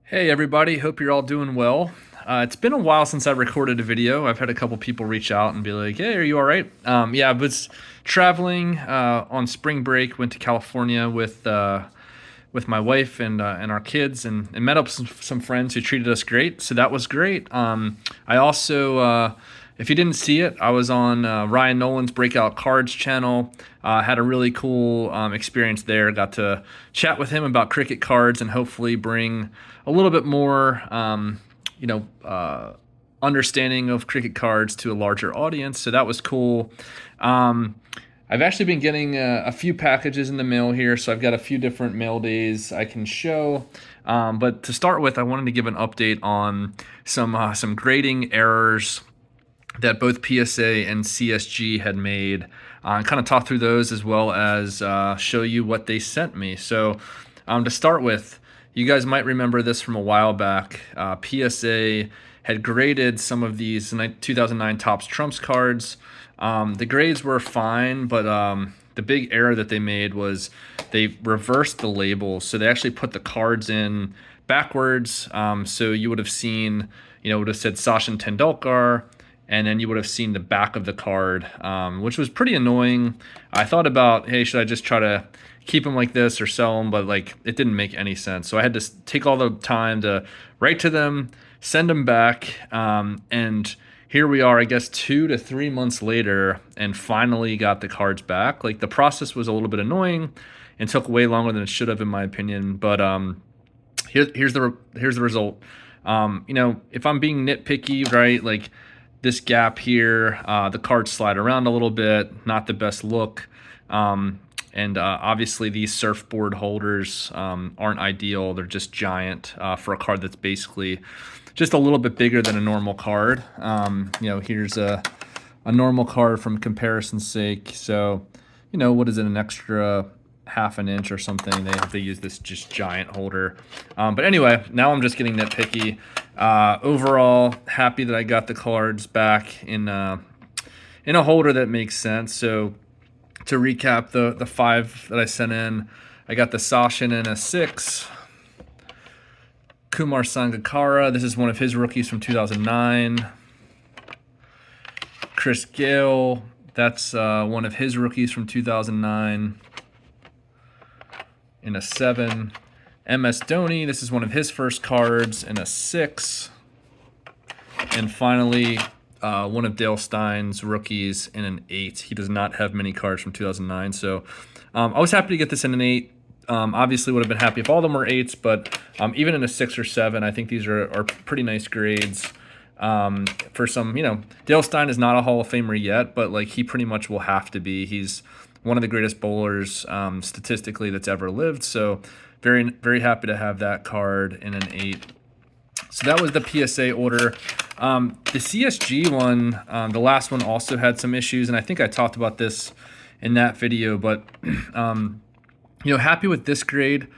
Hey everybody, hope you're all doing well. It's been a while since I recorded a video. I've had a couple people reach out and be like, "Hey, are you all right?" Yeah, I was traveling on spring break. Went to California with my wife and our kids, and met up some friends who treated us great. So that was great. I also, if you didn't see it, I was on Ryan Nolan's Breakout Cards channel. Had a really cool experience there. Got to chat with him about cricket cards and hopefully bring a little bit more, you know, understanding of cricket cards to a larger audience. So that was cool. I've actually been getting a few packages in the mail here, so I've got a few different mail days I can show. But to start with, I wanted to give an update on some grading errors that both PSA and CSG had made, and kind of talk through those as well as show you what they sent me. So to start with, you guys might remember this from a while back. PSA had graded some of these 2009 Topps Trumps cards. The grades were fine, but the big error that they made was they reversed the labels. So they actually put the cards in backwards. So you would have seen, it would have said Sachin Tendulkar, and then you would have seen the back of the card, which was pretty annoying. I thought about, hey, should I just try to keep them like this or sell them? But it didn't make any sense. So I had to take all the time to write to them, send them back, and here we are, I guess 2 to 3 months later, and finally got the cards back. The process was a little bit annoying and took way longer than it should have, in my opinion. But here's the result. If I'm being nitpicky, right, this gap here, the cards slide around a little bit, not the best look. And obviously these surfboard holders aren't ideal. They're just giant for a card that's basically just a little bit bigger than a normal card. Here's a normal card from comparison's sake. So, what is it, an extra half an inch or something? They have to use this just giant holder. But anyway, now I'm just getting nitpicky. Overall, happy that I got the cards back in a holder that makes sense. So to recap the 5 that I sent in, I got the Sachin in a 6. Kumar Sangakkara, this is one of his rookies from 2009. Chris Gale, that's one of his rookies from 2009 in a 7. MS Dhoni, this is one of his first cards in a 6. And finally, one of Dale Stein's rookies in an 8. He does not have many cards from 2009, so I was happy to get this in an 8. Obviously would have been happy if all of them were 8s, but even in a 6 or 7, I think these are pretty nice grades. For some, Dale Stein is not a Hall of Famer yet, but he pretty much will have to be. He's one of the greatest bowlers statistically that's ever lived, so very, very happy to have that card in an 8. So that was the PSA order. The CSG one, the last one, also had some issues, and I think I talked about this in that video, but happy with this grade.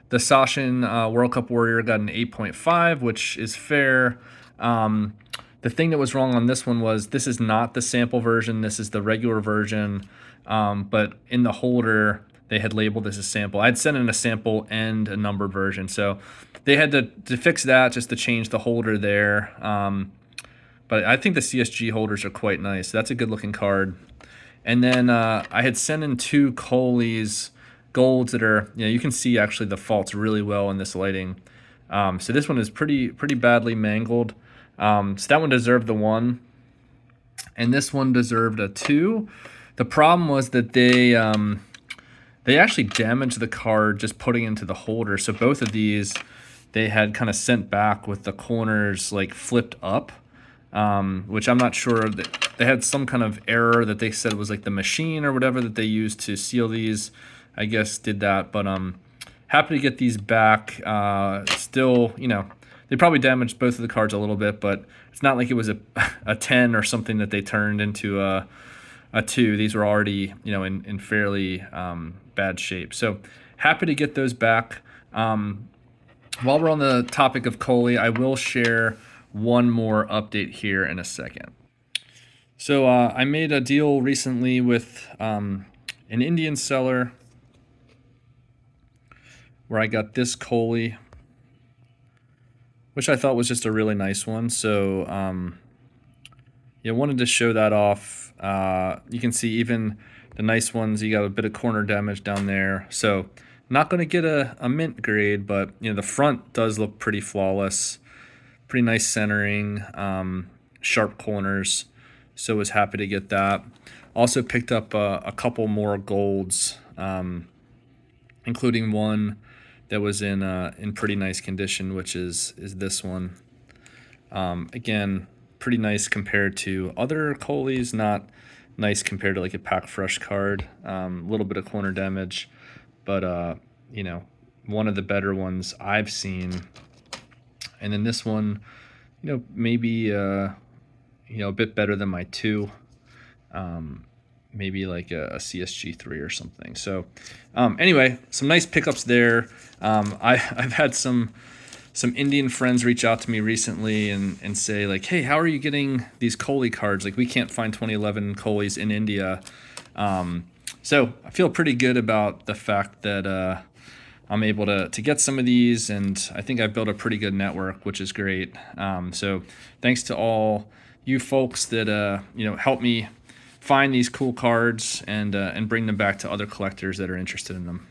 The Sachin World Cup Warrior got an 8.5, which is fair. The thing that was wrong on this one was this is not the sample version. This is the regular version, but in the holder, they had labeled this as sample. I'd sent in a sample and a numbered version, so they had to fix that, just to change the holder there. But I think the CSG holders are quite nice. That's a good-looking card. And then I had sent in 2 Kohlis golds that are, you can see actually the faults really well in this lighting. So this one is pretty badly mangled. So that one deserved the 1, and this one deserved a 2. The problem was that they actually damaged the card just putting into the holder. So both of these they had kind of sent back with the corners flipped up, which I'm not sure. They had some kind of error that they said was the machine or whatever that they used to seal these, I guess, did that. But happy to get these back. Still, they probably damaged both of the cards a little bit, but it's not like it was a 10 or something that they turned into a 2. These were already, in fairly bad shape. So happy to get those back. While we're on the topic of Kohli, I will share one more update here in a second. So I made a deal recently with an Indian seller where I got this Kohli which I thought was just a really nice one. So yeah, wanted to show that off. You can see even the nice ones, you got a bit of corner damage down there. So not going to get a mint grade, but the front does look pretty flawless. Pretty nice centering, sharp corners. So was happy to get that. Also picked up a couple more golds, including one that was in pretty nice condition, which is this one. Again, pretty nice compared to other Kohlis, not nice compared to like a pack fresh card. A little bit of corner damage, but one of the better ones I've seen. And then this one, maybe a bit better than my two. Maybe like a CSG 3 or something. So anyway, some nice pickups there. I've had some Indian friends reach out to me recently and say like, hey, how are you getting these Kohli cards? Like, we can't find 2011 Kohlis in India. So I feel pretty good about the fact that I'm able to get some of these, and I think I've built a pretty good network, which is great. So thanks to all you folks that help me find these cool cards and bring them back to other collectors that are interested in them.